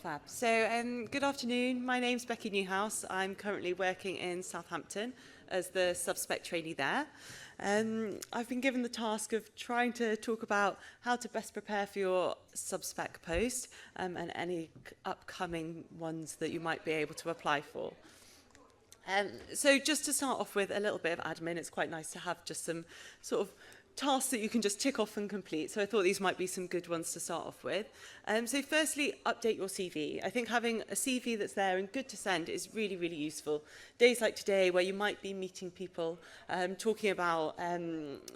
Fab. So, good afternoon. My name's Becky Newhouse. I'm currently working in Southampton as the subspec trainee there. I've been given the task of trying to talk about how to best prepare for your subspec post and any upcoming ones that you might be able to apply for. So just to start off with a little bit of admin, it's quite nice to have just some sort of tasks that you can just tick off and complete. So I thought these might be some good ones to start off with. So firstly, update your CV. I think having a CV that's there and good to send is really, really useful. Days like today where you might be meeting people, talking about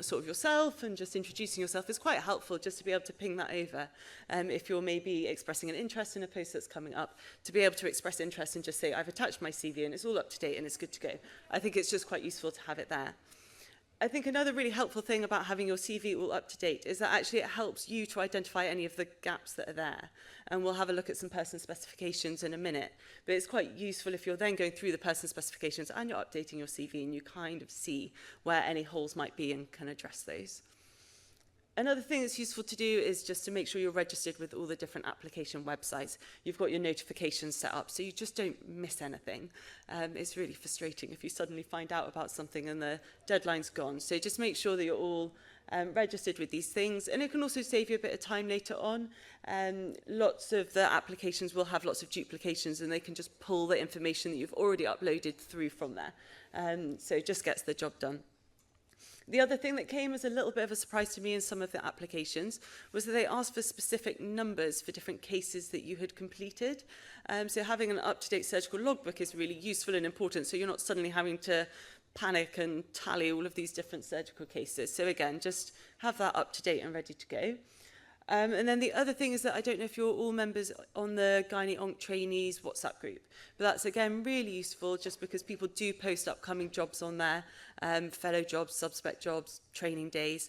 sort of yourself and just introducing yourself is quite helpful just to be able to ping that over. If you're maybe expressing an interest in a post that's coming up, to be able to express interest and just say, I've attached my CV and it's all up to date and it's good to go. I think it's just quite useful to have it there. I think another really helpful thing about having your CV all up to date is that actually it helps you to identify any of the gaps that are there. And we'll have a look at some person specifications in a minute. But it's quite useful if you're then going through the person specifications and you're updating your CV and you kind of see where any holes might be and can address those. Another thing that's useful to do is just to make sure you're registered with all the different application websites. You've got your notifications set up so you just don't miss anything. It's really frustrating if you suddenly find out about something and the deadline's gone. So just make sure that you're all registered with these things. And it can also save you a bit of time later on. Lots of the applications will have lots of duplications and they can just pull the information that you've already uploaded through from there. So it just gets the job done. The other thing that came as a little bit of a surprise to me in some of the applications was that they asked for specific numbers for different cases that you had completed. So having an up-to-date surgical logbook is really useful and important, so you're not suddenly having to panic and tally all of these different surgical cases. So again, just have that up to date and ready to go. And then the other thing is that I don't know if you're all members on the Gynae Onc Trainees WhatsApp group, but that's again really useful just because people do post upcoming jobs on there, fellow jobs, subspec jobs, training days.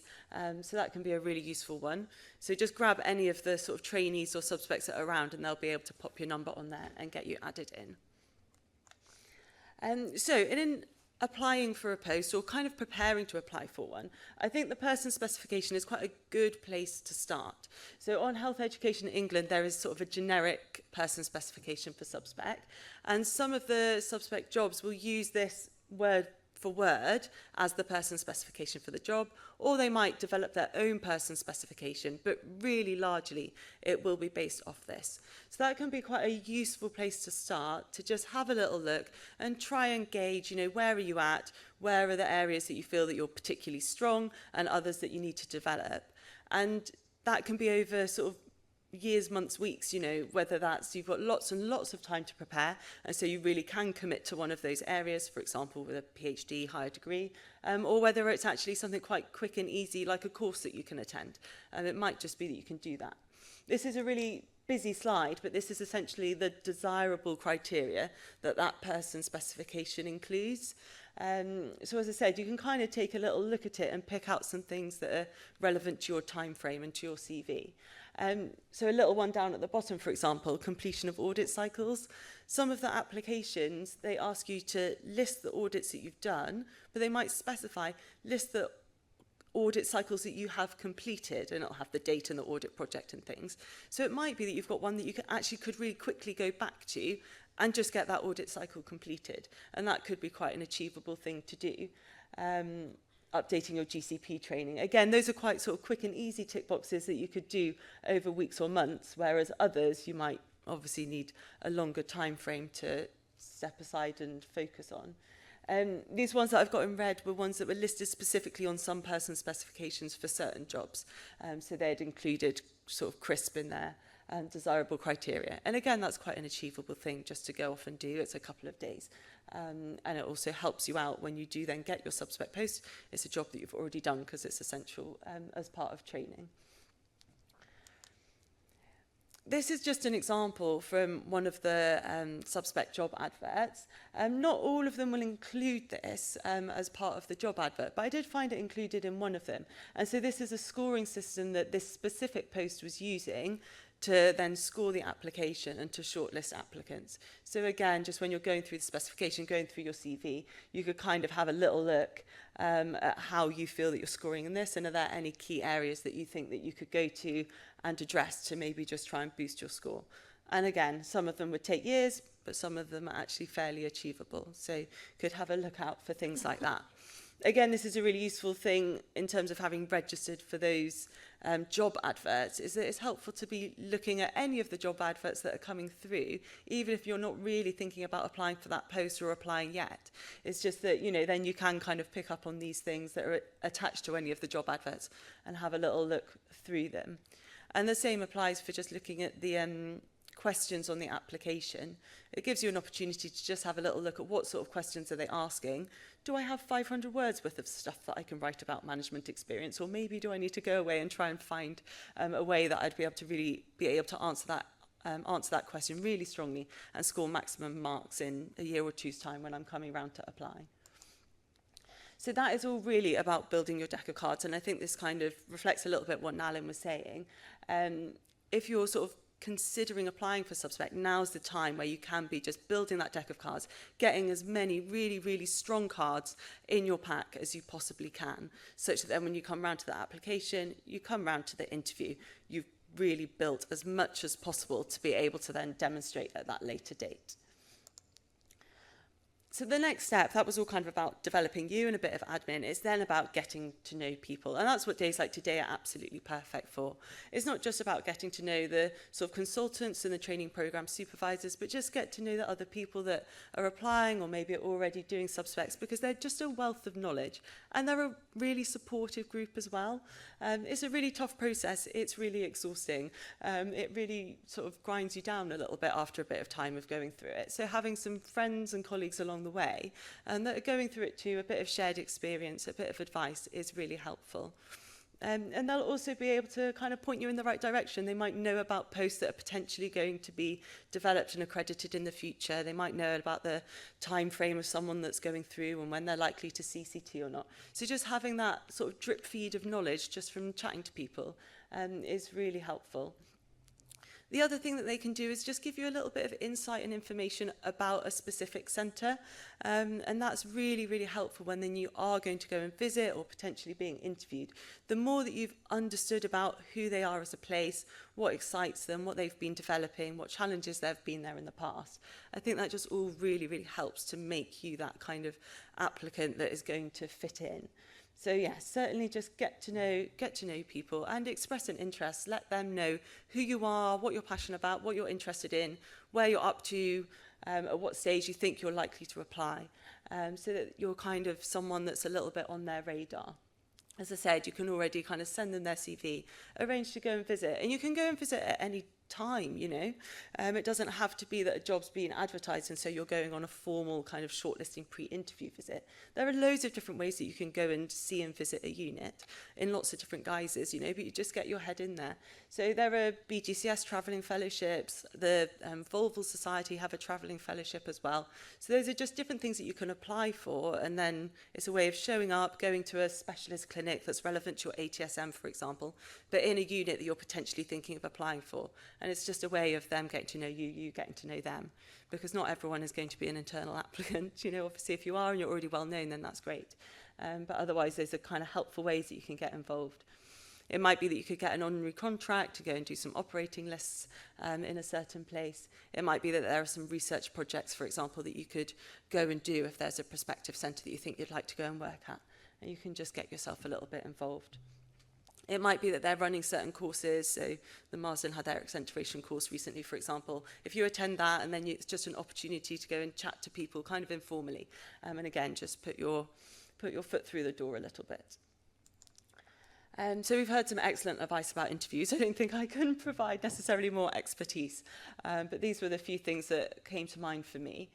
So that can be a really useful one. So just grab any of the sort of trainees or subspecs that are around and they'll be able to pop your number on there and get you added in. So in applying for a post or kind of preparing to apply for one, I think the person specification is quite a good place to start. So on Health Education England, there is sort of a generic person specification for subspec, and some of the subspec jobs will use this word for word as the person specification for the job, or they might develop their own person specification, but really largely it will be based off this. So that can be quite a useful place to start, to just have a little look and try and gauge, where are you at, where are the areas that you feel that you're particularly strong and others that you need to develop. And that can be over sort of years, months, weeks, whether that's you've got lots and lots of time to prepare, and so you really can commit to one of those areas, for example, with a PhD, higher degree, or whether it's actually something quite quick and easy, like a course that you can attend. And it might just be that you can do that. This is a really busy slide, but this is essentially the desirable criteria that that person specification includes. So as I said, you can kind of take a little look at it and pick out some things that are relevant to your time frame and to your CV. So a little one down at the bottom, for example, completion of audit cycles. Some of the applications, they ask you to list the audits that you've done, but they might specify, list the audit cycles that you have completed, and it'll have the date and the audit project and things. So it might be that you've got one that you could really quickly go back to and just get that audit cycle completed. And that could be quite an achievable thing to do. Updating your GCP training. Again, those are quite sort of quick and easy tick boxes that you could do over weeks or months, whereas others you might obviously need a longer time frame to step aside and focus on. These ones that I've got in red were ones that were listed specifically on some person specifications for certain jobs. So they'd included sort of crisp in there and desirable criteria. And again, that's quite an achievable thing just to go off and do. It's a couple of days. And it also helps you out when you do then get your subspec post. It's a job that you've already done because it's essential as part of training. This is just an example from one of the subspec job adverts. Not all of them will include this as part of the job advert, but I did find it included in one of them. And so this is a scoring system that this specific post was using to then score the application and to shortlist applicants. So again, just when you're going through the specification, going through your CV, you could kind of have a little look at how you feel that you're scoring in this, and are there any key areas that you think that you could go to and address to maybe just try and boost your score. And again, some of them would take years, but some of them are actually fairly achievable. So could have a look out for things like that. Again, this is a really useful thing in terms of having registered for those job adverts, is that it's helpful to be looking at any of the job adverts that are coming through, even if you're not really thinking about applying for that post or applying yet. It's just that, you know, then you can kind of pick up on these things that are attached to any of the job adverts and have a little look through them. And the same applies for just looking at the questions on the application. It gives you an opportunity to just have a little look at what sort of questions are they asking. Do I have 500 words worth of stuff that I can write about management experience? Or maybe do I need to go away and try and find a way that I'd be able to really be able to answer that question really strongly and score maximum marks in a year or two's time when I'm coming around to apply. So that is all really about building your deck of cards. And I think this kind of reflects a little bit what Nalin was saying. If you're sort of considering applying for Subspec, now's the time where you can be just building that deck of cards, getting as many really, really strong cards in your pack as you possibly can, such that then when you come round to the application, you come round to the interview, you've really built as much as possible to be able to then demonstrate at that later date. So the next step, that was all kind of about developing you and a bit of admin, is then about getting to know people. And that's what days like today are absolutely perfect for. It's not just about getting to know the sort of consultants and the training program supervisors, but just get to know the other people that are applying or maybe are already doing subspecs, because they're just a wealth of knowledge. And they're a really supportive group as well. It's a really tough process. It's really exhausting. It really sort of grinds you down a little bit after a bit of time of going through it. So having some friends and colleagues along the way and that are going through it too, a bit of shared experience, a bit of advice is really helpful. And they'll also be able to kind of point you in the right direction. They might know about posts that are potentially going to be developed and accredited in the future. They might know about the time frame of someone that's going through and when they're likely to CCT or not. So just having that sort of drip feed of knowledge just from chatting to people is really helpful. The other thing that they can do is just give you a little bit of insight and information about a specific centre. And that's really, really helpful when then you are going to go and visit or potentially being interviewed. The more that you've understood about who they are as a place, what excites them, what they've been developing, what challenges they've been there in the past, I think that just all really, really helps to make you that kind of applicant that is going to fit in. So yes, certainly just get to know people and express an interest. Let them know who you are, what you're passionate about, what you're interested in, where you're up to, at what stage you think you're likely to apply, so that you're kind of someone that's a little bit on their radar. As I said, you can already kind of send them their CV, arrange to go and visit, and you can go and visit at any time, you know. It doesn't have to be that a job's being advertised and so you're going on a formal kind of shortlisting pre-interview visit. There are loads of different ways that you can go and see and visit a unit in lots of different guises, you know, but you just get your head in there. So there are BGCS travelling fellowships, the Volval Society have a travelling fellowship as well. So those are just different things that you can apply for, and then it's a way of showing up, going to a specialist clinic that's relevant to your ATSM, for example, but in a unit that you're potentially thinking of applying for. And it's just a way of them getting to know you, you getting to know them, because not everyone is going to be an internal applicant. You know, obviously, if you are and you're already well known, then that's great. But otherwise, those are kind of helpful ways that you can get involved. It might be that you could get an honorary contract to go and do some operating lists in a certain place. It might be that there are some research projects, for example, that you could go and do if there's a prospective centre that you think you'd like to go and work at. And you can just get yourself a little bit involved. It might be that they're running certain courses, so the Marsden had their accentration course recently, for example. If you attend that, and then it's just an opportunity to go and chat to people kind of informally, and again, just put your foot through the door a little bit. So we've heard some excellent advice about interviews. I don't think I can provide necessarily more expertise, but these were the few things that came to mind for me.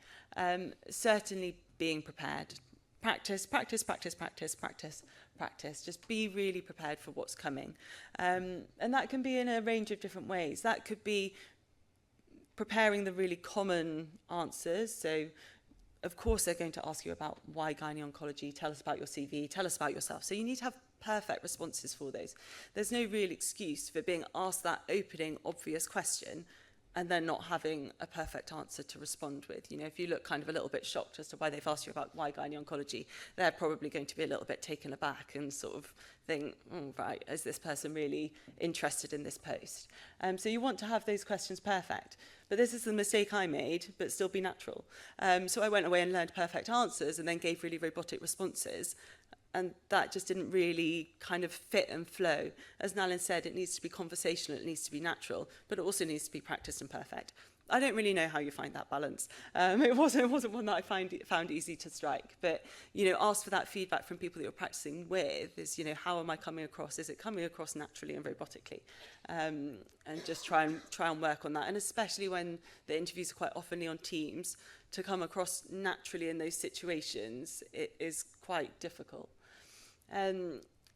Certainly being prepared. Practice, practice, practice, practice, practice, practice. Just be really prepared for what's coming. And that can be in a range of different ways. That could be preparing the really common answers. So, of course, they're going to ask you about why gynae-oncology, tell us about your CV, tell us about yourself. So you need to have perfect responses for those. There's no real excuse for being asked that opening, obvious question and then not having a perfect answer to respond with. You know, if you look kind of a little bit shocked as to why they've asked you about why gynae-oncology, they're probably going to be a little bit taken aback and sort of think, oh, right, is this person really interested in this post? So you want to have those questions perfect. But this is the mistake I made, but still be natural. So I went away and learned perfect answers and then gave really robotic responses. And that just didn't really kind of fit and flow. As Nalin said, it needs to be conversational, it needs to be natural, but it also needs to be practiced and perfect. I don't really know how you find that balance. It wasn't one that I found easy to strike. But, you know, ask for that feedback from people that you're practicing with. Is, you know, how am I coming across? Is it coming across naturally and robotically? And just try and work on that. And especially when the interviews are quite oftenly on Teams, to come across naturally in those situations, it is quite difficult.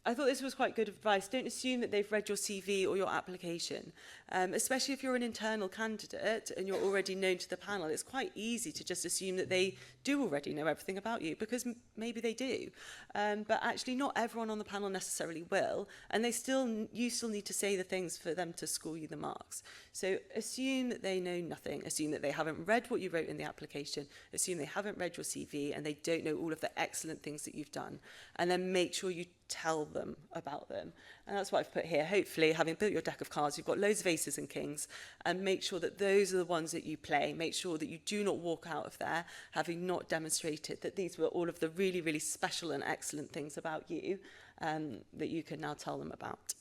I thought this was quite good advice. Don't assume that they've read your CV or your application, especially if you're an internal candidate and you're already known to the panel. It's quite easy to just assume that they do already know everything about you, because maybe they do. But actually not everyone on the panel necessarily will, and you still need to say the things for them to score you the marks. So assume that they know nothing, assume that they haven't read what you wrote in the application, assume they haven't read your CV and they don't know all of the excellent things that you've done, and then make sure you tell them about them. And that's what I've put here. Hopefully, having built your deck of cards, you've got loads of aces and kings, and make sure that those are the ones that you play. Make sure that you do not walk out of there having not demonstrated that these were all of the really, really special and excellent things about you that you can now tell them about.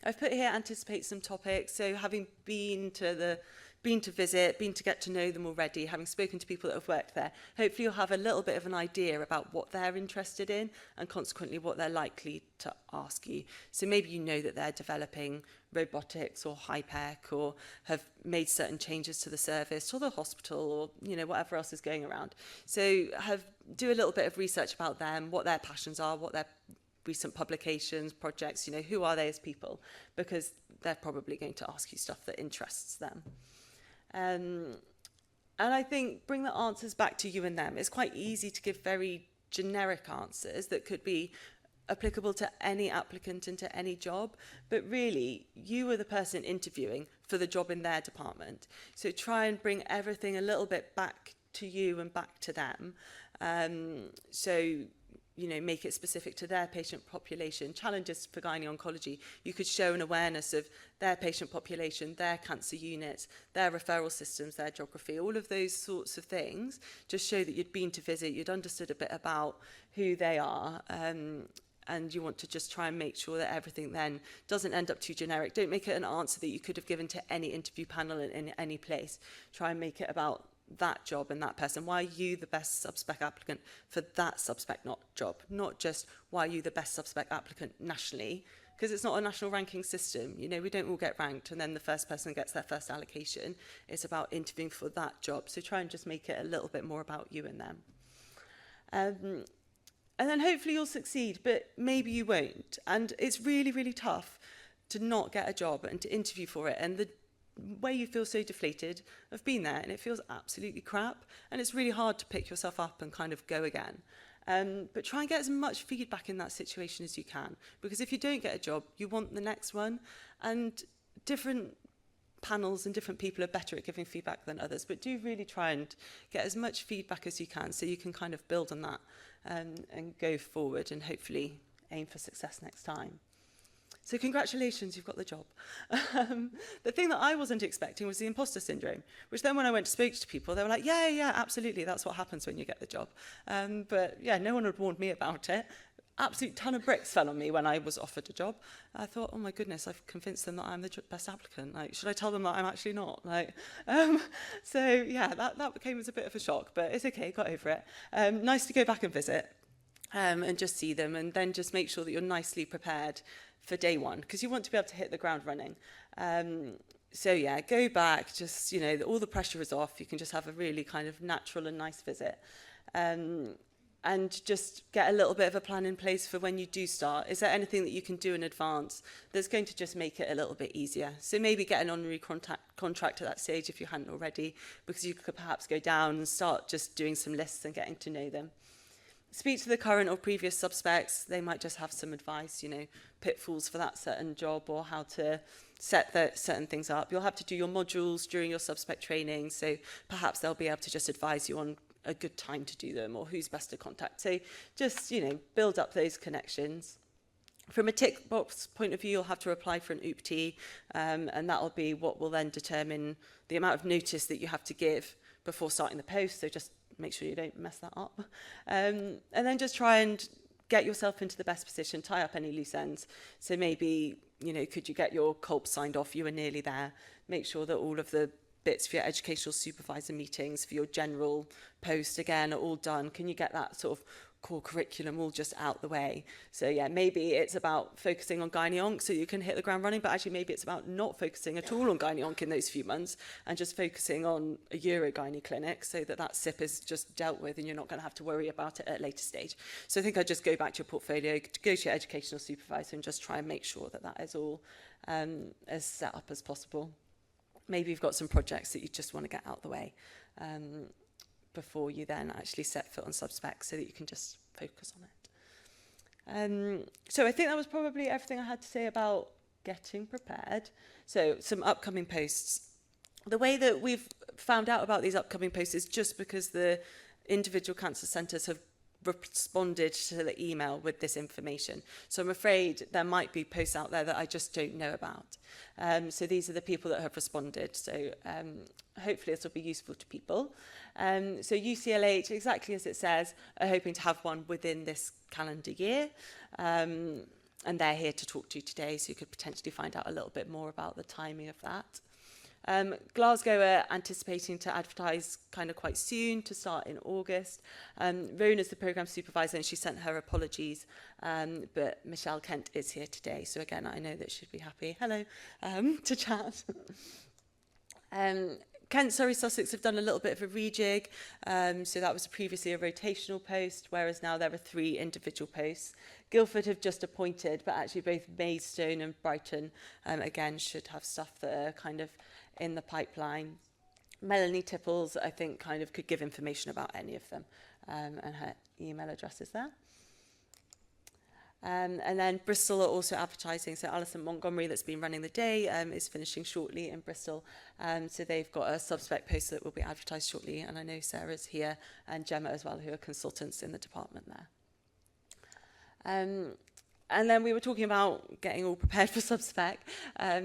I've put here anticipate some topics. So having been to visit, been to get to know them already, having spoken to people that have worked there, hopefully you'll have a little bit of an idea about what they're interested in and consequently what they're likely to ask you. So maybe you know that they're developing robotics or high-tech or have made certain changes to the service or the hospital or, you know, whatever else is going around. So do a little bit of research about them, what their passions are, what their recent publications, projects, you know, who are they as people, because they're probably going to ask you stuff that interests them. And I think bring the answers back to you and them. It's quite easy to give very generic answers that could be applicable to any applicant into any job, but really you are the person interviewing for the job in their department. So try and bring everything a little bit back to you and back to them. So, you know, make it specific to their patient population. Challenges for gynae-oncology, you could show an awareness of their patient population, their cancer units, their referral systems, their geography, all of those sorts of things. Just show that you'd been to visit, you'd understood a bit about who they are, and you want to just try and make sure that everything then doesn't end up too generic. Don't make it an answer that you could have given to any interview panel in any place. Try and make it about that job and that person. Why are you the best subspec applicant for that subspec job? Not just why are you the best subspec applicant nationally, because it's not a national ranking system. You know, we don't all get ranked and then the first person gets their first allocation. It's about interviewing for that job. So try and just make it a little bit more about you and them. And then hopefully you'll succeed, but maybe you won't. And it's really, really tough to not get a job and to interview for it. And the way you feel so deflated, I've been there and it feels absolutely crap. And it's really hard to pick yourself up and kind of go again. But try and get as much feedback in that situation as you can. Because if you don't get a job, you want the next one. And different panels and different people are better at giving feedback than others. But do really try and get as much feedback as you can so you can kind of build on that and go forward and hopefully aim for success next time. So congratulations, you've got the job. The thing that I wasn't expecting was the imposter syndrome, which then when I went to speak to people, they were like, yeah, absolutely, that's what happens when you get the job. But yeah, no one had warned me about it. Absolute ton of bricks fell on me when I was offered a job. I thought, oh my goodness, I've convinced them that I'm the best applicant. Like, should I tell them that I'm actually not? Like, so yeah, that came as a bit of a shock, but it's okay, got over it. Nice to go back and visit and just see them, and then just make sure that you're nicely prepared for day one, because you want to be able to hit the ground running. So yeah, go back, just, you know, all the pressure is off. You can just have a really kind of natural and nice visit. And just get a little bit of a plan in place for when you do start. Is there anything that you can do in advance that's going to just make it a little bit easier? So maybe get an honorary contract at that stage if you hadn't already, because you could perhaps go down and start just doing some lists and getting to know them. speak to the current or previous subspecs. They might just have some advice, you know, pitfalls for that certain job or how to set the certain things up. You'll have to do your modules during your subspec training, so perhaps they'll be able to just advise you on a good time to do them or who's best to contact. So just, you know, build up those connections. From a tick box point of view, you'll have to apply for an OOPT, and that'll be what will then determine the amount of notice that you have to give before starting the post. So just make sure you don't mess that up. And then just try and get yourself into the best position, tie up any loose ends. So maybe, you know, could you get your COLP signed off? You were nearly there. Make sure that all of the bits for your educational supervisor meetings, for your general post, again, are all done. Can you get that sort of core curriculum all just out the way? So yeah, maybe it's about focusing on gynae-onc so you can hit the ground running, but actually maybe it's about not focusing at all on gynae-onc in those few months and just focusing on a urogynae clinic so that that SIP is just dealt with and you're not going to have to worry about it at a later stage. So I think I'd just go back to your portfolio, go to your educational supervisor and just try and make sure that that is all as set up as possible. Maybe you've got some projects that you just want to get out the way before you then actually set foot on subspec so that you can just focus on it. So I think that was probably everything I had to say about getting prepared. So some upcoming posts. The way that we've found out about these upcoming posts is just because the individual cancer centres have responded to the email with this information. So I'm afraid there might be posts out there that I just don't know about. So these are the people that have responded. So hopefully this will be useful to people. So UCLH, exactly as it says, are hoping to have one within this calendar year. And they're here to talk to you today, so you could potentially find out a little bit more about the timing of that. Glasgow are anticipating to advertise kind of quite soon, to start in August. Rona's the programme supervisor and she sent her apologies, but Michelle Kent is here today. So again, I know that she'd be happy, hello, to chat. Kent, Surrey, Sussex have done a little bit of a rejig. So that was previously a rotational post, whereas now there are 3 individual posts. Guildford have just appointed, but actually both Maidstone and Brighton, again, should have stuff that are kind of in the pipeline. Melanie Tipples, I think, kind of could give information about any of them, and her email address is there. And then Bristol are also advertising. So Alison Montgomery, that's been running the day, is finishing shortly in Bristol. So they've got a subspec post that will be advertised shortly. And I know Sarah's here and Gemma as well, who are consultants in the department there. And then we were talking about getting all prepared for subspec.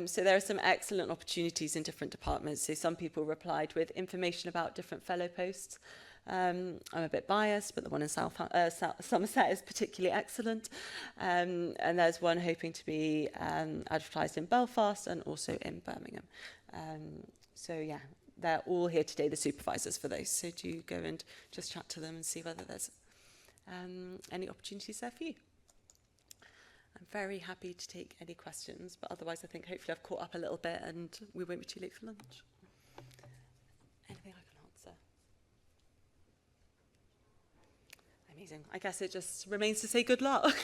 So there are some excellent opportunities in different departments. So some people replied with information about different fellow posts. I'm a bit biased, but the one in Somerset is particularly excellent. And there's one hoping to be advertised in Belfast and also in Birmingham. So yeah, they're all here today, the supervisors for those. So do go and just chat to them and see whether there's any opportunities there for you. I'm very happy to take any questions, but otherwise I think hopefully I've caught up a little bit and we won't be too late for lunch. Anything I can answer? Amazing. I guess it just remains to say good luck.